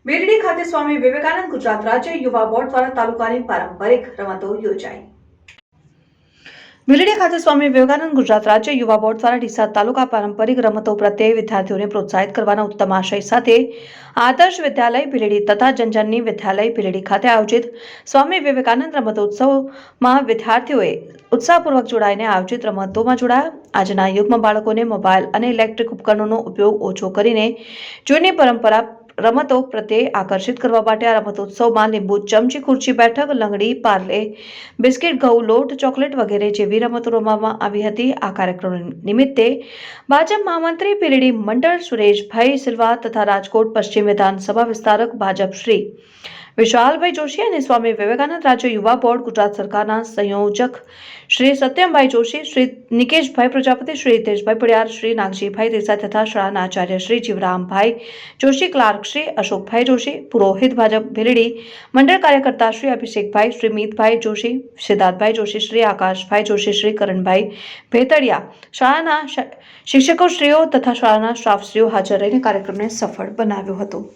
બેલડી ખાતે સ્વામી વિવેકાનંદ ગુજરાત રાજ્ય યુવા બોર્ડ દ્વારા તાલુકાની પારંપરિક રમતો યોજાઈ। બેલડી ખાતે સ્વામી વિવેકાનંદ ગુજરાત રાજ્ય યુવા બોર્ડ દ્વારા ડીસા તાલુકા પારંપરિક રમતો પ્રત્યે વિદ્યાર્થીઓને પ્રોત્સાહિત કરવાના ઉત્તમ આશય સાથે આદર્શ વિદ્યાલય બેલડી તથા જનજનની વિદ્યાલય બેલડી ખાતે આયોજિત સ્વામી વિવેકાનંદ રમતોત્સવમાં વિદ્યાર્થીઓએ ઉત્સાહપૂર્વક જોડાઈને આયોજિત રમતોમાં જોડાયા। આજના યુગમાં બાળકોને મોબાઈલ અને ઇલેક્ટ્રિક ઉપકરણોનો ઉપયોગ ઓછો કરીને જૂની પરંપરા રમતો પ્રત્યે આકર્ષિત કરવા માટે આ રમતોત્સવમાં લીંબુ ચમચી ખુરચી બેઠક લંગડી પાર્લે બિસ્કિટ ઘઉં લોટ ચોકલેટ વગેરે જેવી રમતો રમવામાં આવી હતી। આ કાર્યક્રમ નિમિત્તે ભાજપ મહામંત્રી બેલડી મંડળ સુરેશભાઈ સિલ્વા તથા રાજકોટ પશ્ચિમ વિધાનસભા વિસ્તારક ભાજપ શ્રી વિશાલભાઈ જોશી અને સ્વામી વિવેકાનંદ રાજ્ય યુવા બોર્ડ ગુજરાત સરકારના સંયોજક શ્રી સત્યમભાઈ જોશી, શ્રી નિકેશભાઈ પ્રજાપતિ, શ્રી હિતેશભાઈ પડિયાર, શ્રી નાગજીભાઈ દેસાઈ તથા શાળાના આચાર્ય શ્રી જીવરામભાઈ જોશી, ક્લાર્ક શ્રી અશોકભાઈ જોશી, પુરોહિત ભાજપ બેલડી મંડળ કાર્યકર્તા શ્રી અભિષેકભાઈ, શ્રી મિતભાઈ જોશી, સિદ્ધાર્થભાઈ જોશી, શ્રી આકાશભાઈ જોશી, શ્રી કરણભાઈ ભેતડિયા, શાળાના શિક્ષકો શ્રીઓ તથા શાળાના સ્ટાફ શ્રીઓ હાજર રહીને કાર્યક્રમને સફળ બનાવ્યો હતો।